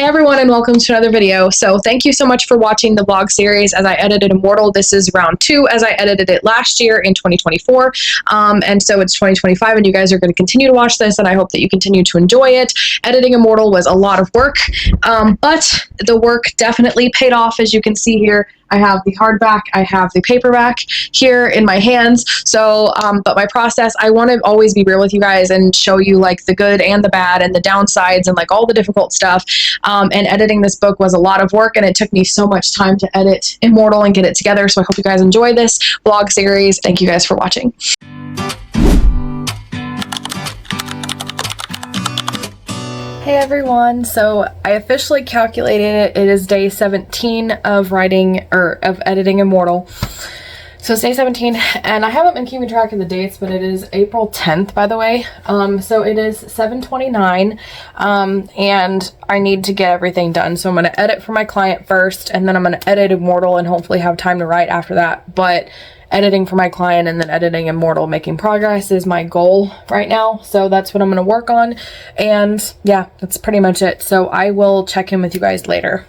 Hey everyone, and welcome to another video. So thank you so much for watching the vlog series as I edited Immortal. This is round 2 as I edited it last year in 2024. And so it's 2025 and you guys are going to continue to watch this, and I hope that you continue to enjoy it. Editing Immortal was a lot of work, but the work definitely paid off. As you can see here, I have the hardback, I have the paperback here in my hands. So, but my process, I want to always be real with you guys and show you like the good and the bad and the downsides and like all the difficult stuff. And editing this book was a lot of work, and it took me so much time to edit Immortal and get it together. So I hope you guys enjoy this vlog series. Thank you guys for watching. Hey everyone, so I officially calculated it. It is day 17 of writing, or of editing Immortal. So it's day 17, and I haven't been keeping track of the dates, but it is April 10th, by the way. So it is 7:29, and I need to get everything done. So I'm going to edit for my client first, and then I'm going to edit Immortal and hopefully have time to write after that. But editing for my client and then editing Immortal, making progress is my goal right now. So that's what I'm going to work on. And yeah, that's pretty much it. So I will check in with you guys later.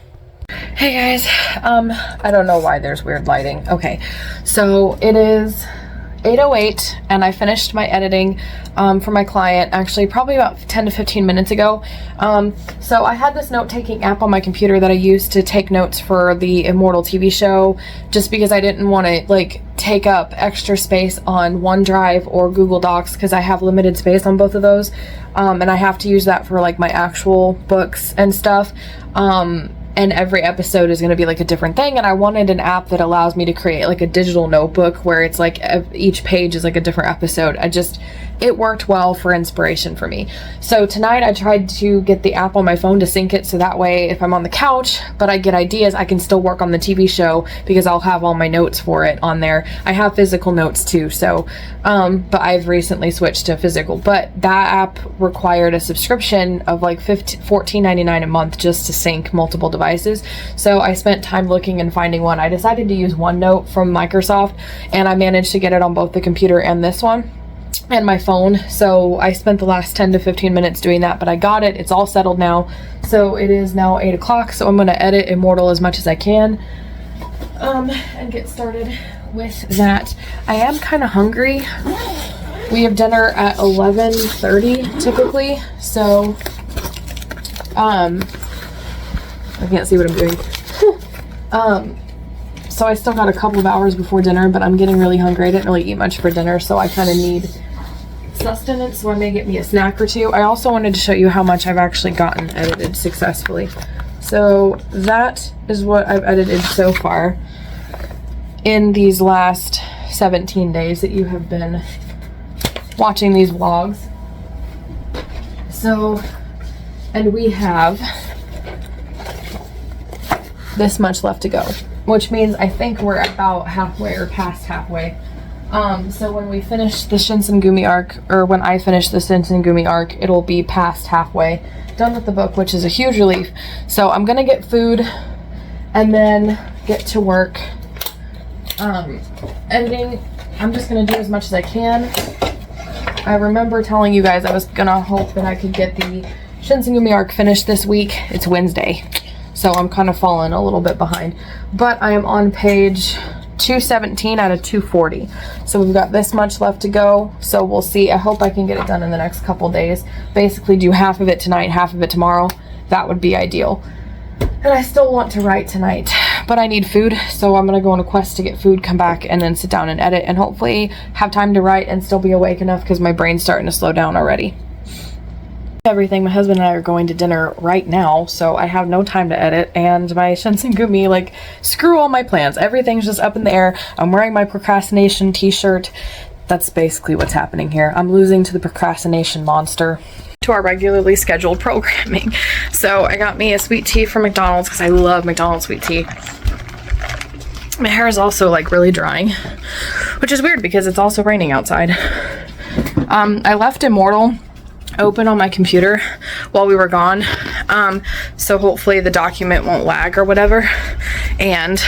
Hey guys, I don't know why there's weird lighting. Okay, so it is 8:08 and I finished my editing for my client actually probably about 10 to 15 minutes ago. So I had this note-taking app on my computer that I used to take notes for the Immortal TV show, just because I didn't want to like take up extra space on OneDrive or Google Docs because I have limited space on both of those, and I have to use that for like my actual books and stuff. And every episode is going to be like a different thing, and I wanted an app that allows me to create like a digital notebook where it's like each page is like a different episode. It worked well for inspiration for me. So tonight I tried to get the app on my phone to sync it, so that way if I'm on the couch but I get ideas, I can still work on the TV show because I'll have all my notes for it on there. I have physical notes too, so but I've recently switched to physical. But that app required a subscription of like $14.99 a month just to sync multiple devices. So I spent time looking and finding one. I decided to use OneNote from Microsoft, and I managed to get it on both the computer and this one and my phone. So I spent the last 10 to 15 minutes doing that, but I got it. It's all settled now. So it is now 8 o'clock. So I'm going to edit Immortal as much as I can and get started with that. I am kind of hungry. We have dinner at 11:30 typically. So I can't see what I'm doing. So I still got a couple of hours before dinner, but I'm getting really hungry. I didn't really eat much for dinner, so I kind of need sustenance, so I may get me a snack or two. I also wanted to show you how much I've actually gotten edited successfully. So that is what I've edited so far in these last 17 days that you have been watching these vlogs. So, and we have this much left to go, which means I think we're about halfway or past halfway. So when we finish the Shinsengumi arc, or when I finish the Shinsengumi arc, it'll be past halfway done with the book, which is a huge relief. So I'm gonna get food and then get to work editing. I'm just gonna do as much as I can. I remember telling you guys I was gonna hope that I could get the Shinsengumi arc finished this week. It's Wednesday, so I'm kind of falling a little bit behind, but I am on page 217 out of 240. So we've got this much left to go. So we'll see. I hope I can get it done in the next couple days. Basically do half of it tonight, half of it tomorrow. That would be ideal. And I still want to write tonight, but I need food. So I'm going to go on a quest to get food, come back, and then sit down and edit, and hopefully have time to write and still be awake enough because my brain's starting to slow down already. Everything. My husband and I are going to dinner right now, so I have no time to edit, and my Shinsengumi, like, screw all my plans. Everything's just up in the air. I'm wearing my procrastination t-shirt. That's basically what's happening here. I'm losing to the procrastination monster. To our regularly scheduled programming. So I got me a sweet tea from McDonald's because I love McDonald's sweet tea. My hair is also like really drying, which is weird because it's also raining outside. I left Immortal open on my computer while we were gone, so hopefully the document won't lag or whatever. And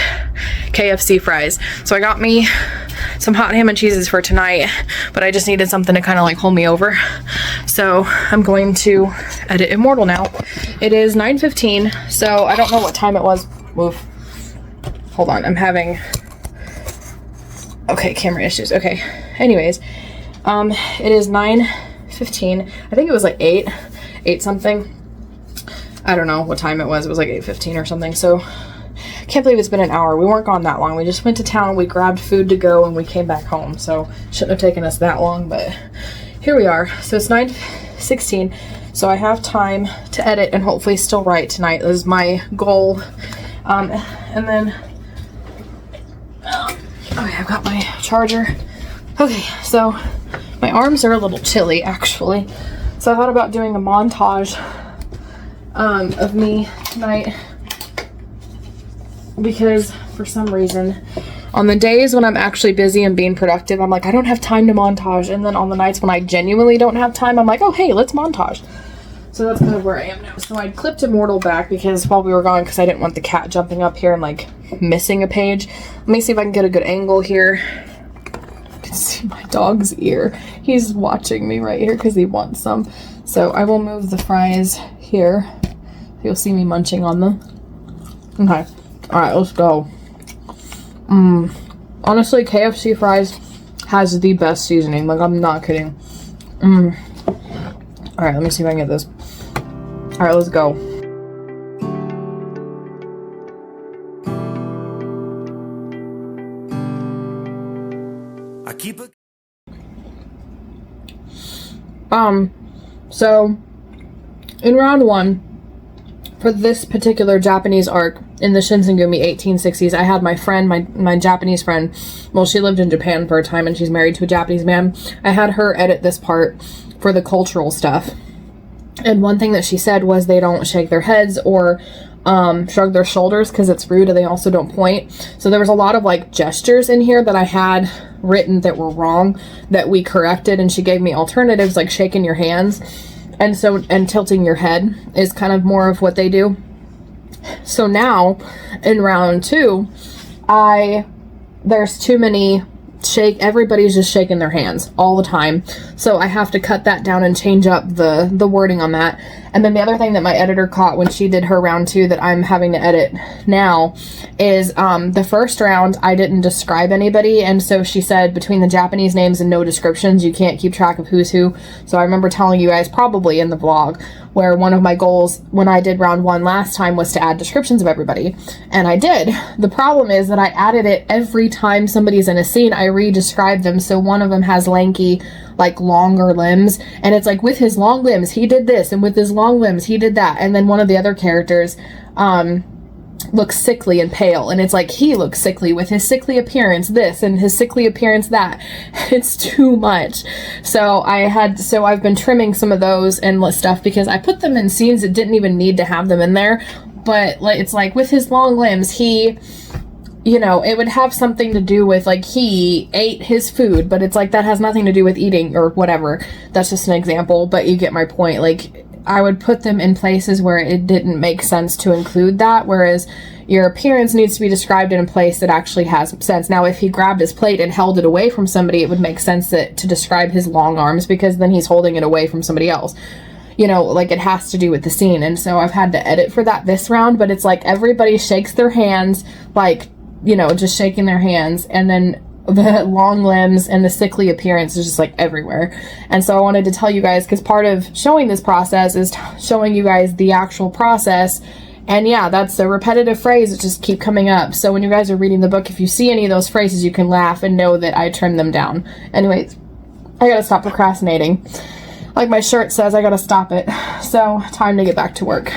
KFC fries. So I got me some hot ham and cheeses for tonight, but I just needed something to kind of like hold me over. So I'm going to edit Immortal now. It is 9:15, so I don't know what time it was. Move. Hold on, I'm having... Okay, camera issues. Okay. Anyways, it is 9:15. I think it was like 8 something. I don't know what time it was. It was like 8:15 or something. So I can't believe it's been an hour. We weren't gone that long. We just went to town, we grabbed food to go, and we came back home. So shouldn't have taken us that long, but here we are. So it's 9:16. So I have time to edit and hopefully still write tonight. This is my goal. And then okay, I've got my charger. Okay, so my arms are a little chilly actually. So I thought about doing a montage of me tonight because for some reason on the days when I'm actually busy and being productive, I'm like, I don't have time to montage. And then on the nights when I genuinely don't have time, I'm like, oh, hey, let's montage. So that's kind of where I am now. So I clipped Immortal back because while we were gone, because I didn't want the cat jumping up here and like missing a page. Let me see if I can get a good angle here. You can see my dog's ear. He's watching me right here because he wants some. So I will move the fries here. You'll see me munching on them. Okay. All right, let's go. Honestly, KFC fries has the best seasoning. Like, I'm not kidding. All right, let me see if I can get this. All right, let's go. I keep it. So in round 1 for this particular Japanese arc in the Shinsengumi 1860s, I had my friend, my Japanese friend. Well, she lived in Japan for a time and she's married to a Japanese man. I had her edit this part for the cultural stuff. And one thing that she said was they don't shake their heads or shrug their shoulders because it's rude, and they also don't point. So there was a lot of like gestures in here that I had written that were wrong that we corrected, and she gave me alternatives like shaking your hands and tilting your head is kind of more of what they do. So now in round 2, there's too many everybody's just shaking their hands all the time. So I have to cut that down and change up the wording on that. And then the other thing that my editor caught when she did her round 2 that I'm having to edit now is the first round I didn't describe anybody, and so she said between the Japanese names and no descriptions you can't keep track of who's who. So I remember telling you guys probably in the vlog where one of my goals when I did round 1 last time was to add descriptions of everybody, and I did. The problem is that I added it every time somebody's in a scene. I re-describe them. So one of them has lanky, like longer limbs, and it's like with his long limbs he did this, and with his long limbs he did that, and then one of the other characters looks sickly and pale, and it's like he looks sickly with his sickly appearance this and his sickly appearance that. It's too much. So I've been trimming some of those and stuff because I put them in scenes that didn't even need to have them in there, but like it's like with his long limbs he, you know, it would have something to do with like he ate his food, but it's like that has nothing to do with eating or whatever. That's just an example, but you get my point. Like I would put them in places where it didn't make sense to include that, whereas your appearance needs to be described in a place that actually has sense. Now, if he grabbed his plate and held it away from somebody, it would make sense to describe his long arms, because then he's holding it away from somebody else. You know, like it has to do with the scene. And so I've had to edit for that this round, but it's like everybody shakes their hands, like, you know, just shaking their hands, and then the long limbs and the sickly appearance is just like everywhere. And so I wanted to tell you guys, because part of showing this process is showing you guys the actual process. And yeah, that's a repetitive phrase that just keep coming up. So when you guys are reading the book, if you see any of those phrases, you can laugh and know that I trimmed them down. Anyways, I gotta stop procrastinating. Like my shirt says, I gotta stop it. So time to get back to work.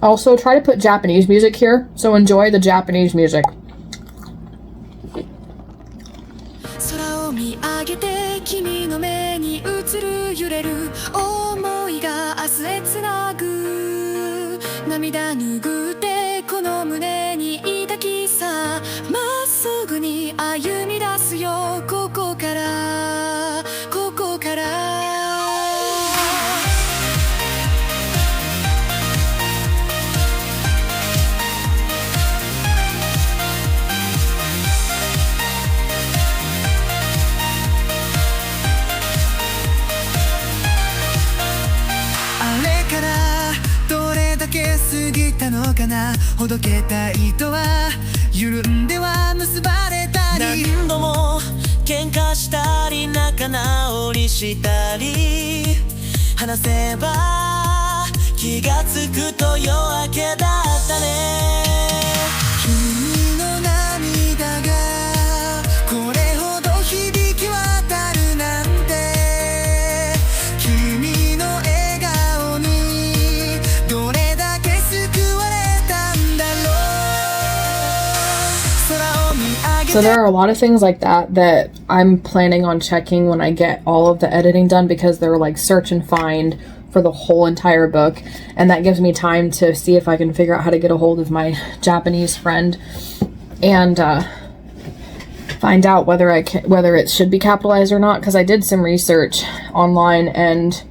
Also, try to put Japanese music here, so enjoy the Japanese music. かなほどけた糸は緩んでは結ばれたり何度も喧嘩したり仲直りしたり話せば気がつくと夜明けだったね君の涙がこれほど響き渡るなんて君の笑顔にどれだけ救われたんだろう空を見上げて So there are a lot of things like that that I'm planning on checking when I get all of the editing done, because they're like search and find for the whole entire book, and that gives me time to see if I can figure out how to get a hold of my Japanese friend and find out whether it should be capitalized or not, because I did some research online and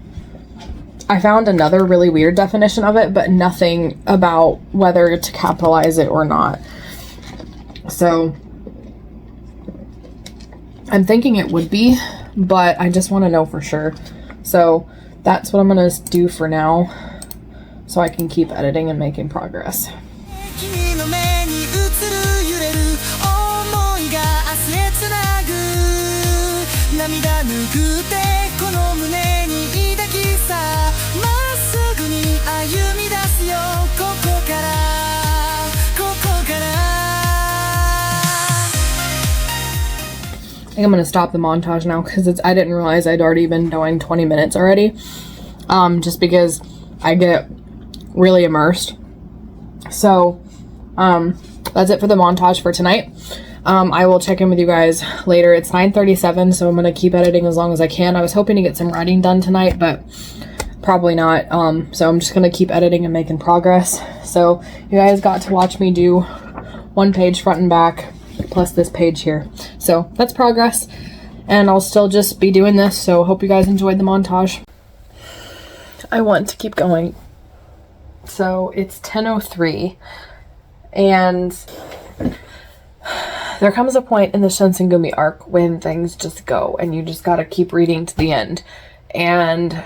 I found another really weird definition of it, but nothing about whether to capitalize it or not. So I'm thinking it would be, but I just want to know for sure. So that's what I'm going to do for now, so I can keep editing and making progress. 君の目に映る揺れる想いが明日へつなぐ涙ぬくってこの胸に抱きさまっすぐに歩み出すよここからここから I think I'm going to stop the montage now, because I didn't realize I'd already been doing 20 minutes already, just because I get really immersed. So that's it for the montage for tonight. I will check in with you guys later. It's 9:37, so I'm going to keep editing as long as I can. I was hoping to get some writing done tonight, but probably not. So I'm just going to keep editing and making progress. So you guys got to watch me do one page front and back, plus this page here. So that's progress, and I'll still just be doing this, so hope you guys enjoyed the montage. I want to keep going. So it's 10:03, and there comes a point in the Shinsengumi arc when things just go and you just gotta keep reading to the end, and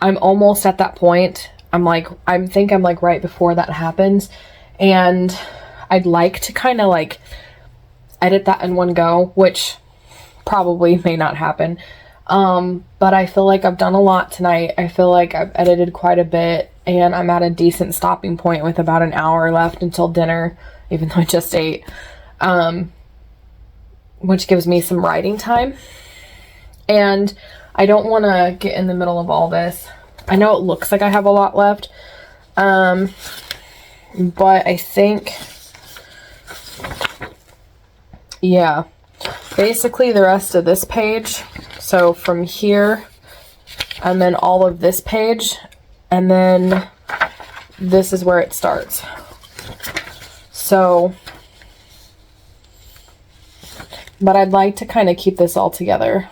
I'm almost at that point. I think I'm like right before that happens, and I'd like to kind of like edit that in one go, which probably may not happen. But I feel like I've done a lot tonight. I feel like I've edited quite a bit, and I'm at a decent stopping point with about an hour left until dinner, even though I just ate, which gives me some writing time. And I don't want to get in the middle of all this. I know it looks like I have a lot left, but I think, yeah, basically the rest of this page, so from here, and then all of this page, and then this is where it starts. So, but I'd like to kind of keep this all together.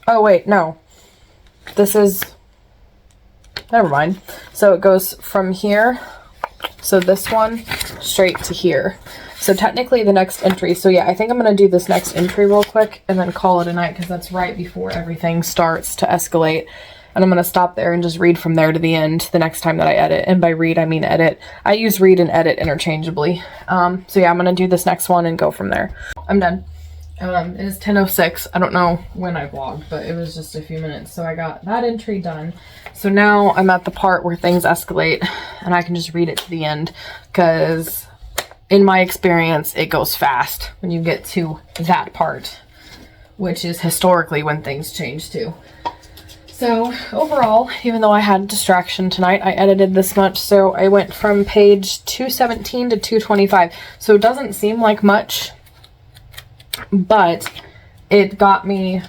Oh wait, no. This is, never mind. So it goes from here, so this one, straight to here. So technically the next entry, so yeah, I think I'm going to do this next entry real quick and then call it a night, because that's right before everything starts to escalate. And I'm going to stop there and just read from there to the end the next time that I edit. And by read, I mean edit. I use read and edit interchangeably. So yeah, I'm going to do this next one and go from there. I'm done. It is 10:06. I don't know when I vlogged, but it was just a few minutes. So I got that entry done. So now I'm at the part where things escalate, and I can just read it to the end, because in my experience, it goes fast when you get to that part, which is historically when things change too. So overall, even though I had distraction tonight, I edited this much. So I went from page 217 to 225. So it doesn't seem like much, but it got me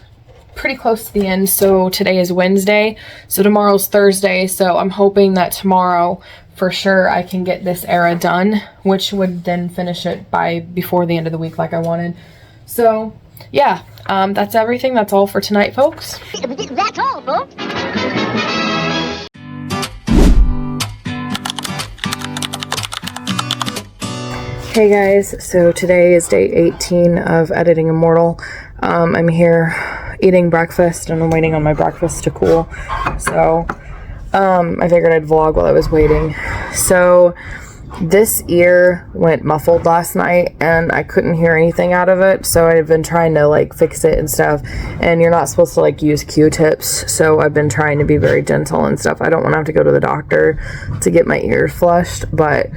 pretty close to the end. So today is Wednesday, so tomorrow's Thursday. So I'm hoping that tomorrow for sure I can get this era done, which would then finish it by before the end of the week like I wanted. So yeah, that's everything. That's all for tonight, folks. That's all, folks. Hey guys, so today is day 18 of Editing Immortal. I'm here eating breakfast and I'm waiting on my breakfast to cool. So I figured I'd vlog while I was waiting. So This ear went muffled last night and I couldn't hear anything out of it, so I've been trying to like fix it and stuff, and you're not supposed to like use Q-tips, so I've been trying to be very gentle and stuff. I don't want to have to go to the doctor to get my ears flushed, but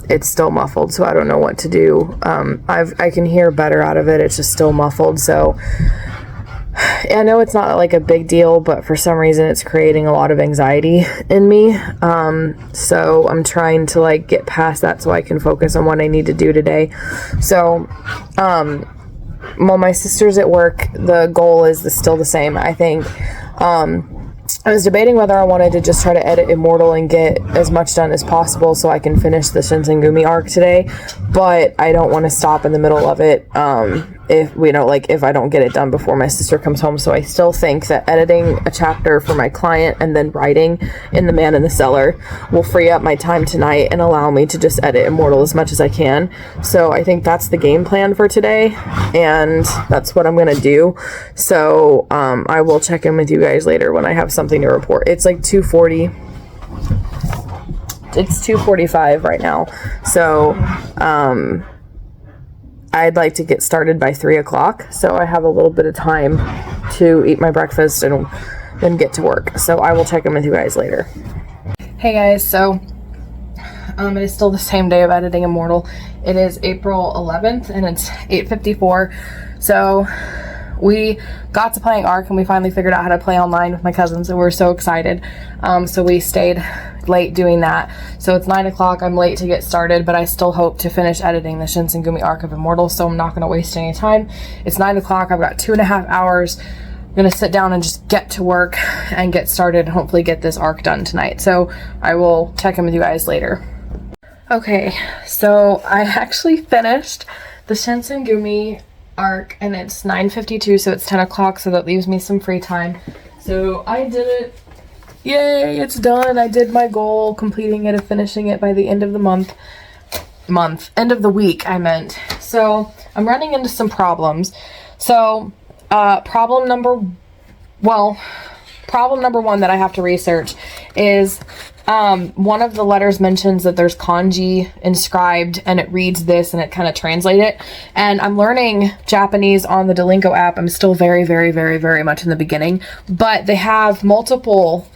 it's still muffled, so I don't know what to do. I can hear better out of it, it's just still muffled, so I know it's not like a big deal, but for some reason it's creating a lot of anxiety in me. So I'm trying to like get past that so I can focus on what I need to do today. So, while my sister's at work, the goal is still the same, I think. I was debating whether I wanted to just try to edit Immortal and get as much done as possible so I can finish the Shinsengumi arc today, but I don't want to stop in the middle of it, if I don't get it done before my sister comes home. So I still think that editing a chapter for my client and then writing in The Man in the Cellar will free up my time tonight and allow me to just edit Immortal as much as I can. So I think that's the game plan for today, and that's what I'm gonna do. So I will check in with you guys later when I have something to report. It's like 2:40. It's 2:45 right now, so I'd like to get started by 3 o'clock, so I have a little bit of time to eat my breakfast and then get to work. So I will check in with you guys later. Hey guys, so it is still the same day of editing Immortal. It is April 11th and it's 8:54. So we got to playing Arc and we finally figured out how to play online with my cousins, and we're so excited. So we stayed late doing that. So it's 9 o'clock. I'm late to get started, but I still hope to finish editing the Shinsengumi arc of Immortal, so I'm not going to waste any time. It's 9 o'clock. I've got 2.5 hours. I'm going to sit down and just get to work and get started and hopefully get this arc done tonight. So I will check in with you guys later. Okay, so I actually finished the Shinsengumi arc and it's 9:52, so it's 10 o'clock, so that leaves me some free time. So I did it. Yay, it's done. I did my goal, completing it and finishing it by the end of the end of the week, I meant. So I'm running into some problems. So problem number one that I have to research is one of the letters mentions that there's kanji inscribed and it reads this and it kind of translates it. And I'm learning Japanese on the Duolingo app. I'm still very, very, very, very much in the beginning, but they have multiple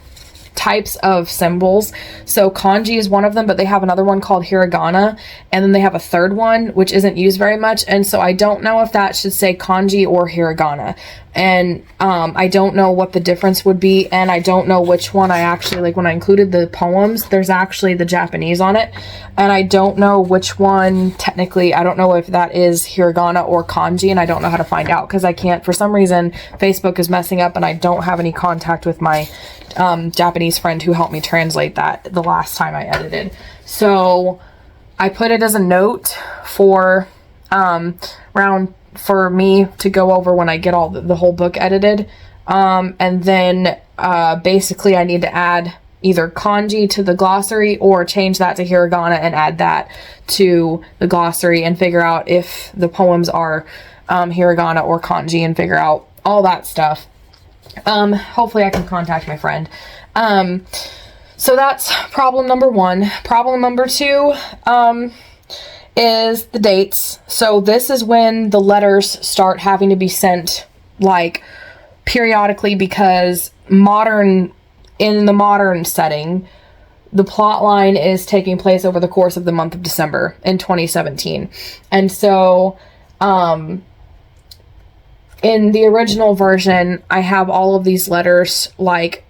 types of symbols. So kanji is one of them, but they have another one called hiragana, and then they have a third one which isn't used very much, and so I don't know if that should say kanji or hiragana, and I don't know what the difference would be, and I don't know which one I actually like. When I included the poems, there's actually the Japanese on it, and I don't know which one technically. I don't know if that is hiragana or kanji, and I don't know how to find out because I can't, for some reason Facebook is messing up and I don't have any contact with my Japanese friend who helped me translate that the last time I edited. So I put it as a note for for me to go over when I get all the whole book edited, and then basically I need to add either kanji to the glossary or change that to hiragana and add that to the glossary and figure out if the poems are hiragana or kanji and figure out all that stuff. Hopefully I can contact my friend. So that's problem number one. Problem number two, is the dates. So this is when the letters start having to be sent like periodically, because in the modern setting, the plot line is taking place over the course of the month of December in 2017. And so, in the original version, I have all of these letters, like,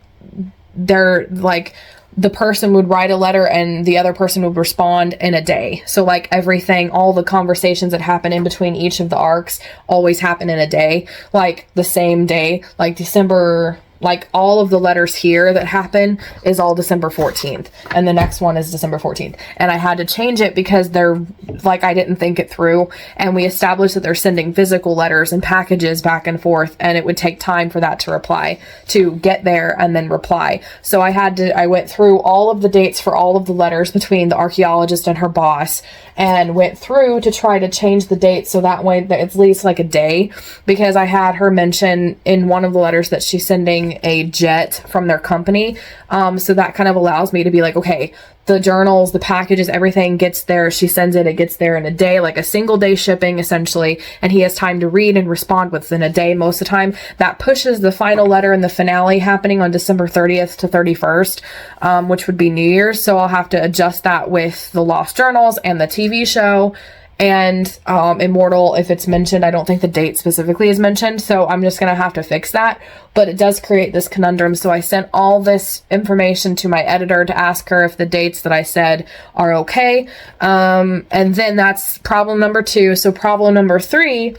they're, like, the person would write a letter and the other person would respond in a day. So, like, everything, all the conversations that happen in between each of the arcs always happen in a day. Like, the same day. Like, December... Like, all of the letters here that happen is all December 14th. And the next one is December 14th. And I had to change it because they're, like, I didn't think it through. And we established that they're sending physical letters and packages back and forth. And it would take time for that to get there and then reply. So I went through all of the dates for all of the letters between the archaeologist and her boss. And went through to try to change the date so that way that it's at least like a day. Because I had her mention in one of the letters that she's sending using a jet from their company. So that kind of allows me to be like, okay, the journals, the packages, everything gets there. She sends it, it gets there in a day, like a single day shipping essentially. And he has time to read and respond within a day most of the time. That pushes the final letter and the finale happening on December 30th to 31st, which would be New Year's. So I'll have to adjust that with the Lost Journals and the TV show. And Immortal, if it's mentioned, I don't think the date specifically is mentioned, so I'm just gonna have to fix that. But it does create this conundrum, so I sent all this information to my editor to ask her if the dates that I said are okay. And then that's problem number 2. So problem number 3,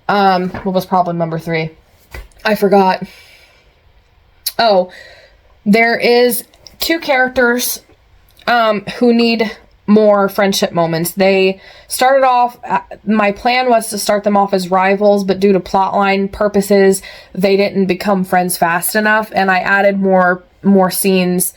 what was problem number 3? I forgot. Oh, there is 2 characters who need more friendship moments. They started off, my plan was to start them off as rivals, but due to plotline purposes, they didn't become friends fast enough, and I added more scenes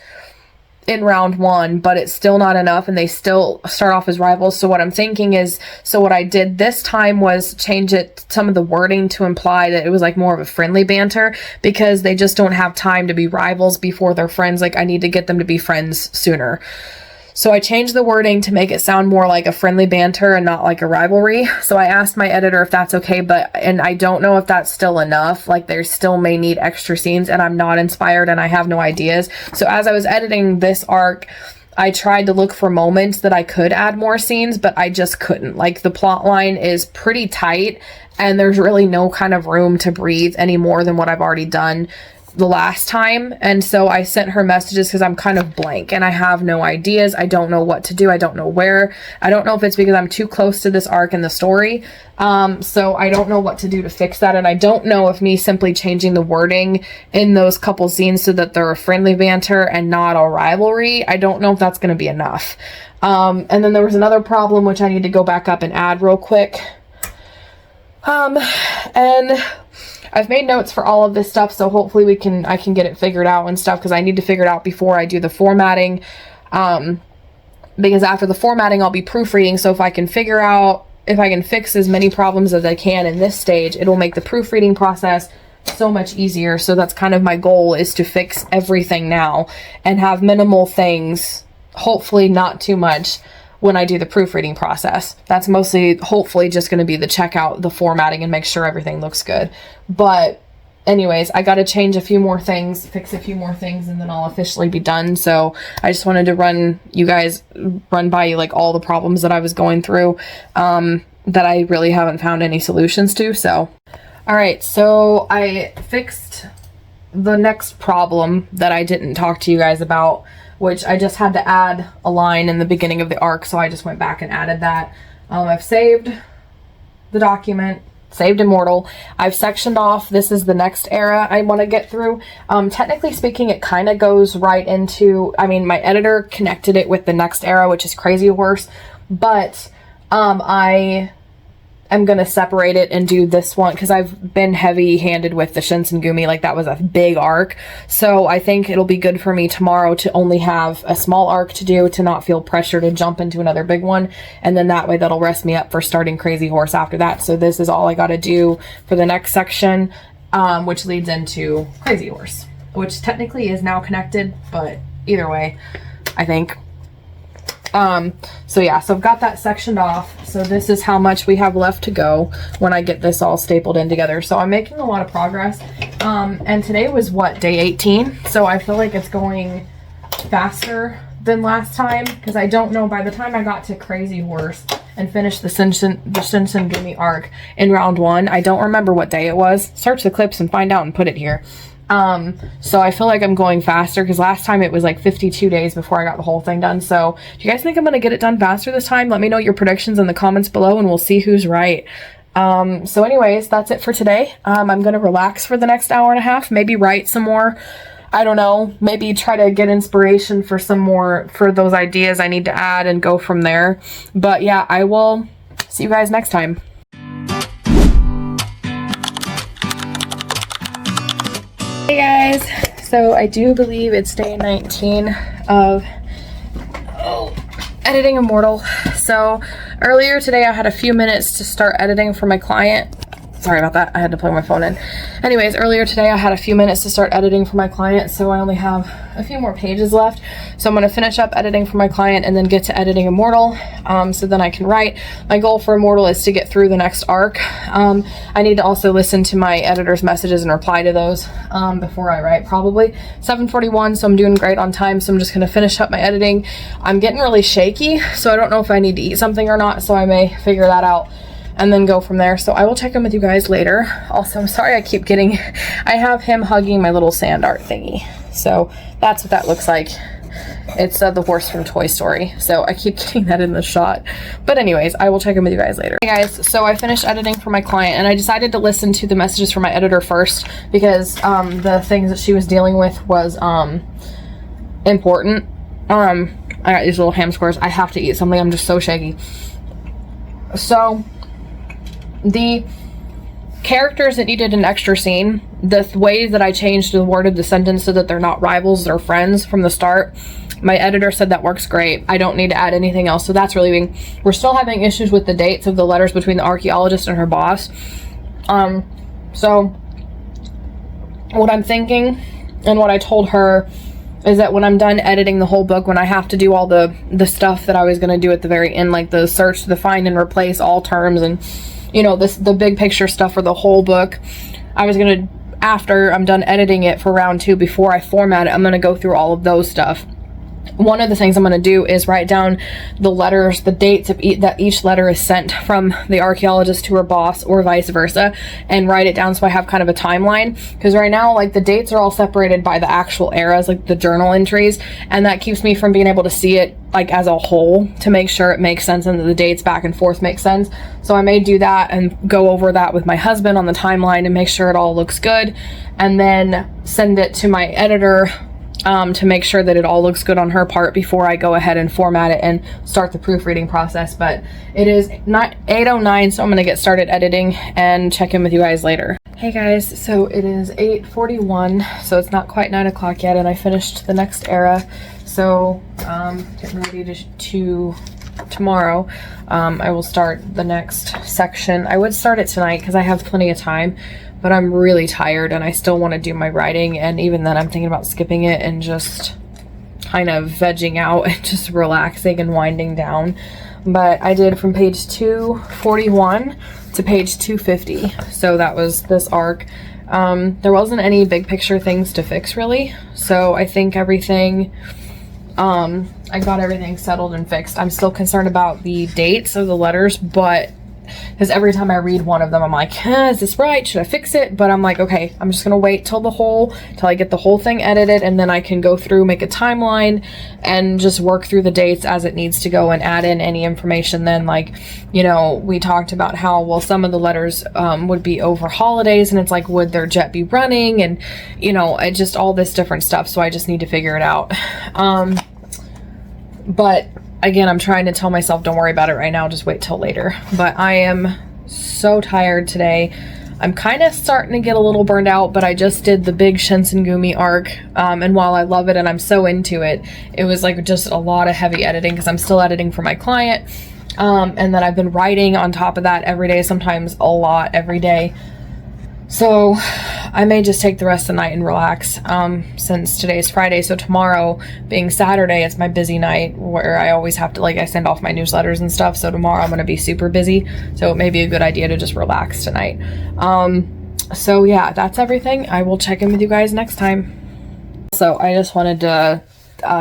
in round 1, but it's still not enough, and they still start off as rivals. So what I'm thinking is, so what I did this time was change it, some of the wording to imply that it was like more of a friendly banter, because they just don't have time to be rivals before they're friends. Like, I need to get them to be friends sooner. So I changed the wording to make it sound more like a friendly banter and not like a rivalry. So I asked my editor if that's okay, and I don't know if that's still enough. Like, there still may need extra scenes, and I'm not inspired and I have no ideas. So as I was editing this arc, I tried to look for moments that I could add more scenes, but I just couldn't. Like, the plot line is pretty tight and there's really no kind of room to breathe any more than what I've already done the last time. And so I sent her messages because I'm kind of blank and I have no ideas. I don't know what to do. I don't know where. I don't know if it's because I'm too close to this arc in the story. So I don't know what to do to fix that. And I don't know if me simply changing the wording in those couple scenes so that they're a friendly banter and not a rivalry, I don't know if that's going to be enough. And then there was another problem which I need to go back up and add real quick. And I've made notes for all of this stuff, so hopefully I can get it figured out and stuff, because I need to figure it out before I do the formatting. Because after the formatting, I'll be proofreading, so if I can fix as many problems as I can in this stage, it'll make the proofreading process so much easier. So that's kind of my goal, is to fix everything now and have minimal things, hopefully not too much, when I do the proofreading process. That's mostly, hopefully, just going to be the checkout, the formatting, and make sure everything looks good. But anyways, I got to change a few more things, fix a few more things, and then I'll officially be done. So I just wanted to run by you like all the problems that I was going through, that I really haven't found any solutions to. So, all right, so I fixed the next problem that I didn't talk to you guys about, which I just had to add a line in the beginning of the arc, so I just went back and added that. I've saved the document, saved Immortal. I've sectioned off, this is the next era I want to get through. Technically speaking, it kind of goes right into, I mean, my editor connected it with the next era, which is Crazy Horse, but I'm going to separate it and do this one, because I've been heavy-handed with the Shinsengumi, like that was a big arc. So I think it'll be good for me tomorrow to only have a small arc to do, to not feel pressure to jump into another big one. And then that way that'll rest me up for starting Crazy Horse after that. So this is all I got to do for the next section, which leads into Crazy Horse, which technically is now connected, but either way, I think. So yeah, so I've got that sectioned off. So this is how much we have left to go when I get this all stapled in together. So I'm making a lot of progress. And today was what, day 18? So I feel like it's going faster than last time, because I don't know, by the time I got to Crazy Horse and finished the Shinsengumi arc in round 1, I don't remember what day it was. Search the clips and find out and put it here. So I feel like I'm going faster, because last time it was like 52 days before I got the whole thing done. So do you guys think I'm going to get it done faster this time? Let me know your predictions in the comments below and we'll see who's right. So anyways, that's it for today. I'm going to relax for the next hour and a half, maybe write some more. I don't know, maybe try to get inspiration for some more, for those ideas I need to add, and go from there. But yeah, I will see you guys next time. Hey guys, so I do believe it's day 19 of Editing Immortal. So earlier today I had a few minutes to start editing for my client. Sorry about that. I had to plug my phone in. Anyways, earlier today I had a few minutes to start editing for my client, so I only have a few more pages left. So I'm going to finish up editing for my client and then get to Editing Immortal, so then I can write. My goal for Immortal is to get through the next arc. I need to also listen to my editor's messages and reply to those before I write, probably. 7:41, so I'm doing great on time, so I'm just going to finish up my editing. I'm getting really shaky, so I don't know if I need to eat something or not, so I may figure that out and then go from there. So I will check in with you guys later. Also, I'm sorry I keep getting, I have him hugging my little sand art thingy. So that's what that looks like. It's the horse from Toy Story. So I keep getting that in the shot. But anyways, I will check in with you guys later. Hey guys, so I finished editing for my client and I decided to listen to the messages from my editor first because the things that she was dealing with was important. I got these little ham squares. I have to eat something. I'm just so shaky. So the characters that needed an extra scene, the ways that I changed the word of the sentence so that they're not rivals, they're friends from the start, my editor said that works great. I don't need to add anything else, so that's relieving. We're still having issues with the dates of the letters between the archaeologist and her boss. So what I'm thinking and what I told her is that when I'm done editing the whole book, when I have to do all the stuff that I was going to do at the very end, like the search, the find and replace all terms, and you know, the big picture stuff for the whole book, I was going to, after I'm done editing it for round 2, before I format it, I'm going to go through all of those stuff. One of the things I'm going to do is write down the letters, the dates of that each letter is sent from the archaeologist to her boss or vice versa, and write it down so I have kind of a timeline. Because right now, like, the dates are all separated by the actual eras, like the journal entries, and that keeps me from being able to see it like as a whole to make sure it makes sense and that the dates back and forth make sense. So I may do that and go over that with my husband on the timeline and make sure it all looks good, and then send it to my editor to make sure that it all looks good on her part before I go ahead and format it and start the proofreading process. But it is not 8:09, so I'm going to get started editing and check in with you guys later. Hey guys, so it is 8:41, so it's not quite 9 o'clock yet, and I finished the next era. So getting ready to tomorrow, I will start the next section. I would start it tonight because I have plenty of time, but I'm really tired and I still want to do my writing, and even then I'm thinking about skipping it and just kind of vegging out and just relaxing and winding down. But I did from page 241 to page 250, so that was this arc. There wasn't any big picture things to fix really, so I think everything, I got everything settled and fixed. I'm still concerned about the dates of the letters, but because every time I read one of them I'm like, is this right? Should I fix it? But I'm like, okay, I'm just gonna wait till I get the whole thing edited, and then I can go through, make a timeline, and just work through the dates as it needs to go and add in any information. Then, like, you know, we talked about how, well, some of the letters would be over holidays, and it's like, would their jet be running? And, you know, just all this different stuff, so I just need to figure it out. But again, I'm trying to tell myself, don't worry about it right now, just wait till later. But I am so tired today. I'm kind of starting to get a little burned out, but I just did the big Shinsengumi arc, and while I love it and I'm so into it, it was like just a lot of heavy editing because I'm still editing for my client, and then I've been writing on top of that every day, sometimes a lot every day. So I may just take the rest of the night and relax, since today's Friday. So tomorrow being Saturday, it's my busy night where I always have to, like, I send off my newsletters and stuff. So tomorrow I'm going to be super busy. So it may be a good idea to just relax tonight. So yeah, that's everything. I will check in with you guys next time. So I just wanted to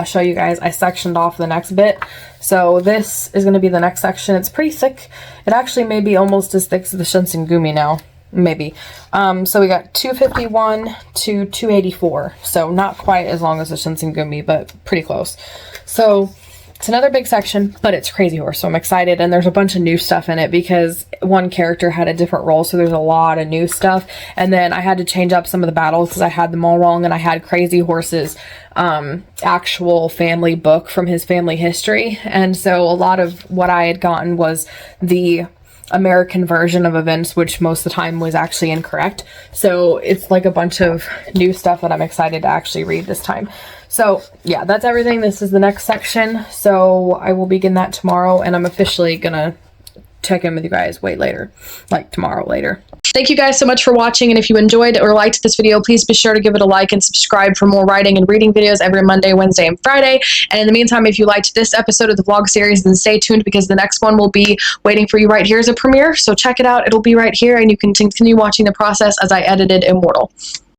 show you guys, I sectioned off the next bit. So this is going to be the next section. It's pretty thick. It actually may be almost as thick as the Shinsengumi now. Maybe. So we got 251 to 284. So not quite as long as the Shinsengumi, but pretty close. So it's another big section, but it's Crazy Horse, so I'm excited. And there's a bunch of new stuff in it because one character had a different role, so there's a lot of new stuff. And then I had to change up some of the battles because I had them all wrong, and I had Crazy Horse's actual family book from his family history. And so a lot of what I had gotten was the American version of events, which most of the time was actually incorrect. So it's like a bunch of new stuff that I'm excited to actually read this time. So yeah, that's everything. This is the next section. So I will begin that tomorrow, and I'm officially gonna check in with you guys way later, like tomorrow later. Thank you guys so much for watching, and if you enjoyed or liked this video, please be sure to give it a like and subscribe for more writing and reading videos every Monday, Wednesday, and Friday. And in the meantime, if you liked this episode of the vlog series, then stay tuned because the next one will be waiting for you right here as a premiere. So check it out. It'll be right here, and you can continue watching the process as I edited Immortal.